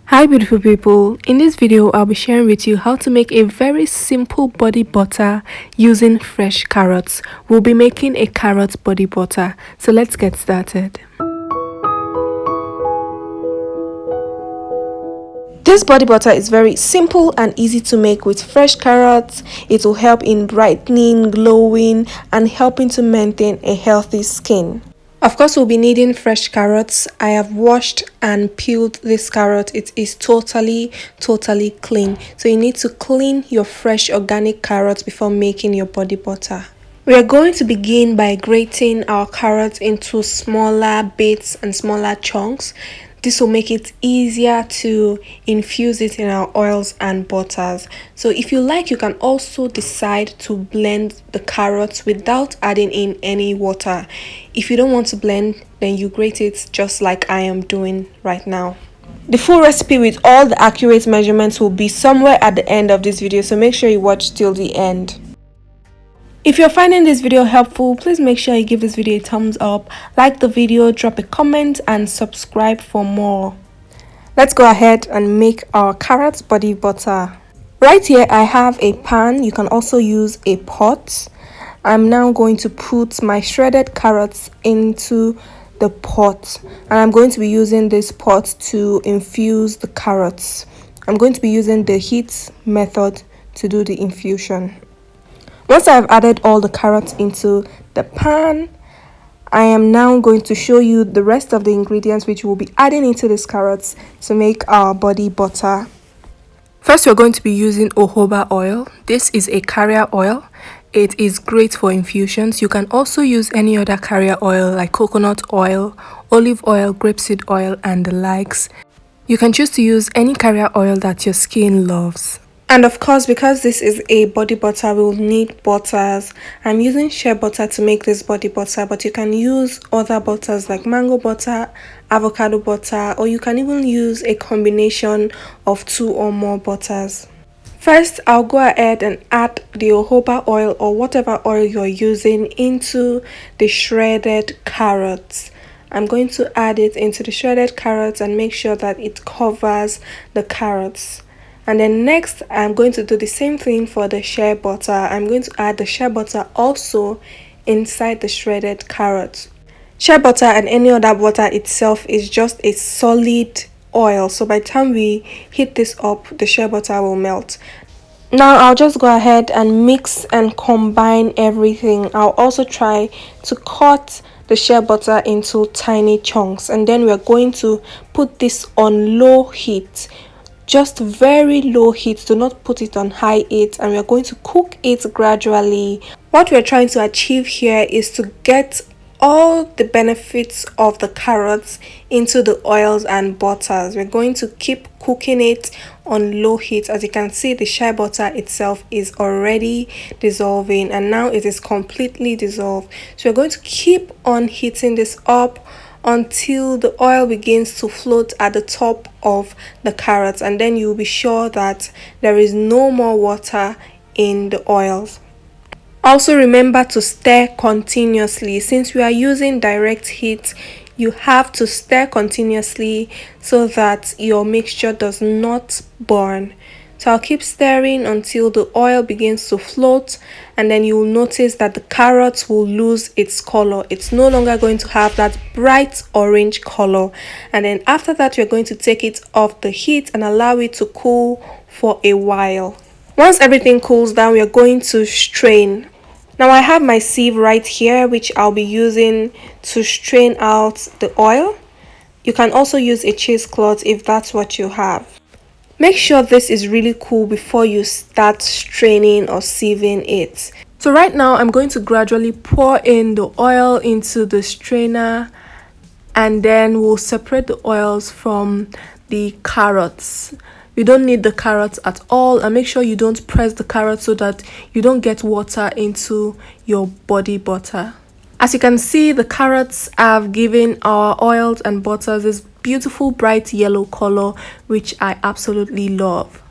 Hi beautiful people, in this video I'll be sharing with you how to make a very simple body butter using fresh carrots. We'll be making a carrot body butter, so let's get started. This body butter is very simple and easy to make with fresh carrots. It will help in brightening, glowing and helping to maintain a healthy skin. Of course, we'll be needing fresh carrots. I have washed and peeled this carrot. It is totally clean. So you need to clean your fresh organic carrots before making your body butter. We are going to begin by grating our carrots into smaller bits and smaller chunks. This will make it easier to infuse it in our oils and butters. So if you like, you can also decide to blend the carrots without adding in any water. If you don't want to blend, then you grate it just like I am doing right now. The full recipe with all the accurate measurements will be somewhere at the end of this video, so make sure you watch till the end. If you're finding this video helpful, please make sure you give this video a thumbs up, like the video, drop a comment and subscribe for more. Let's go ahead and make our carrot body butter. Right here I have a pan. You can also use a pot. I'm now going to put my shredded carrots into the pot, and I'm going to be using this pot to infuse the carrots. I'm going to be using the heat method to do the infusion. Once I've added all the carrots into the pan, I am now going to show you the rest of the ingredients which we'll be adding into these carrots to make our body butter. First, we're going to be using jojoba oil. This is a carrier oil. It is great for infusions. You can also use any other carrier oil like coconut oil, olive oil, grapeseed oil and the likes. You can choose to use any carrier oil that your skin loves. And of course, because this is a body butter, we'll need butters. I'm using shea butter to make this body butter, but you can use other butters like mango butter, avocado butter, or you can even use a combination of 2 or more butters. First, I'll go ahead and add the jojoba oil or whatever oil you're using into the shredded carrots. I'm going to add it into the shredded carrots and make sure that it covers the carrots. And then next, I'm going to do the same thing for the shea butter. I'm going to add the shea butter also inside the shredded carrots. Shea butter and any other butter itself is just a solid oil. So by the time we heat this up, the shea butter will melt. Now I'll just go ahead and mix and combine everything. I'll also try to cut the shea butter into tiny chunks. And then we're going to put this on low heat. Just very low heat, do not put it on high heat, and we're going to cook it gradually. What we're trying to achieve here is to get all the benefits of the carrots into the oils and butters. We're going to keep cooking it on low heat. As you can see, the shea butter itself is already dissolving and now it is completely dissolved. So we're going to keep on heating this up until the oil begins to float at the top of the carrots, and then you'll be sure that there is no more water in the oils. Also remember to stir continuously. Since we are using direct heat, you have to stir continuously so that your mixture does not burn. So I'll keep stirring until the oil begins to float, and then you will notice that the carrots will lose its color. It's no longer going to have that bright orange color. And then after that, you're going to take it off the heat and allow it to cool for a while. Once everything cools down, we are going to strain. Now I have my sieve right here, which I'll be using to strain out the oil. You can also use a cheesecloth if that's what you have. Make sure this is really cool before you start straining or sieving it. So right now I'm going to gradually pour in the oil into the strainer, and then we'll separate the oils from the carrots. You don't need the carrots at all, and make sure you don't press the carrots so that you don't get water into your body butter. As you can see, the carrots have given our oils and butters this beautiful bright yellow color, which I absolutely love.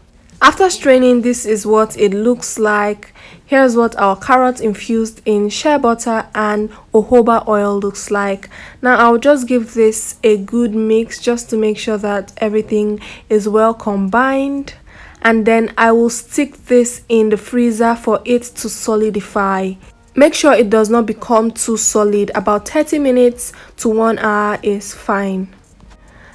After straining, this is what it looks like. Here's what our carrot infused in shea butter and jojoba oil looks like. Now I'll just give this a good mix just to make sure that everything is well combined, and then I will stick this in the freezer for it to solidify. Make sure it does not become too solid. About 30 minutes to 1 hour is fine.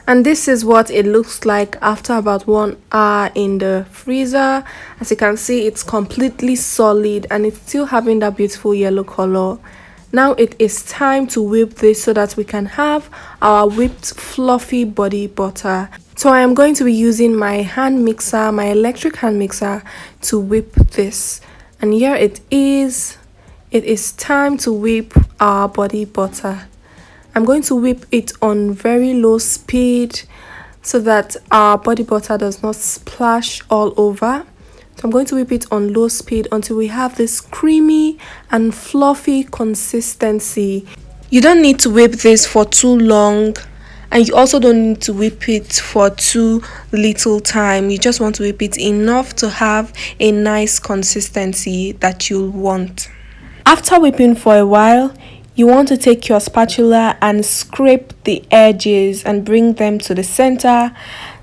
And this is what it looks like after about 1 hour in the freezer. As you can see, it's completely solid and it's still having that beautiful yellow color. Now it is time to whip this so that we can have our whipped fluffy body butter. So I am going to be using my hand mixer, my electric hand mixer, to whip this. And here it is. It is time to whip our body butter. I'm going to whip it on very low speed so that our body butter does not splash all over. So I'm going to whip it on low speed until we have this creamy and fluffy consistency. You don't need to whip this for too long, and you also don't need to whip it for too little time. You just want to whip it enough to have a nice consistency that you want. After whipping for a while, you want to take your spatula and scrape the edges and bring them to the center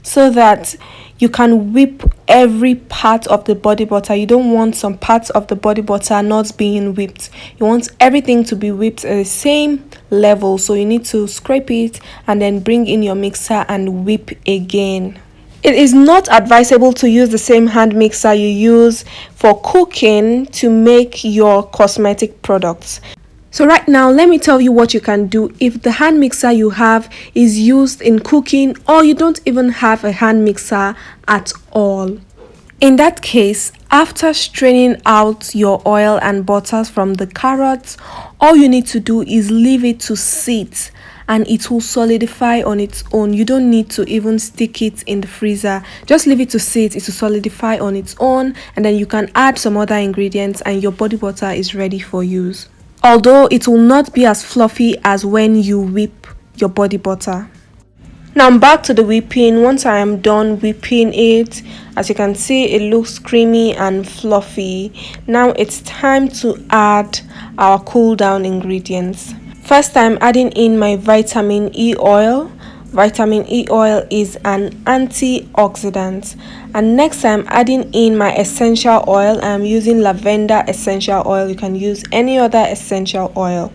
so that you can whip every part of the body butter. You don't want some parts of the body butter not being whipped. You want everything to be whipped at the same level. So you need to scrape it and then bring in your mixer and whip again. It is not advisable to use the same hand mixer you use for cooking to make your cosmetic products. So right now, let me tell you what you can do if the hand mixer you have is used in cooking or you don't even have a hand mixer at all. In that case, after straining out your oil and butters from the carrots, all you need to do is leave it to sit and it will solidify on its own. You don't need to even stick it in the freezer. Just leave it to sit, it will solidify on its own, and then you can add some other ingredients and your body butter is ready for use. Although it will not be as fluffy as when you whip your body butter. Now I'm back to the whipping. Once I am done whipping it, as you can see, it looks creamy and fluffy. Now it's time to add our cool down ingredients. First, I'm adding in my vitamin E oil. Vitamin E oil is an antioxidant. And next, I'm adding in my essential oil. I'm using lavender essential oil. You can use any other essential oil.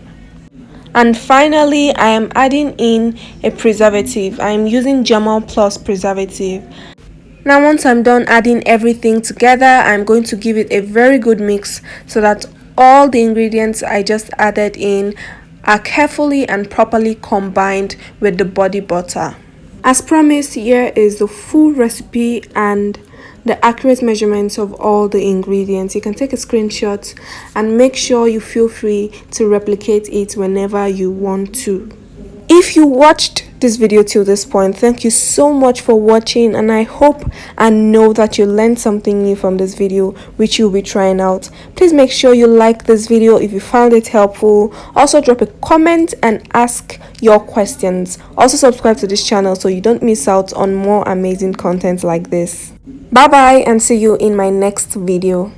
And finally, I am adding in a preservative. I'm using Jamal Plus preservative. Now once I'm done adding everything together, I'm going to give it a very good mix so that all the ingredients I just added in are carefully and properly combined with the body butter. As promised, here is the full recipe and the accurate measurements of all the ingredients. You can take a screenshot and make sure you feel free to replicate it whenever you want to. If you watched this video till this point, thank you so much for watching, and I hope and know that you learned something new from this video which you'll be trying out. Please make sure you like this video if you found it helpful. Also drop a comment and ask your questions. Also subscribe to this channel so you don't miss out on more amazing content like this. Bye bye and see you in my next video.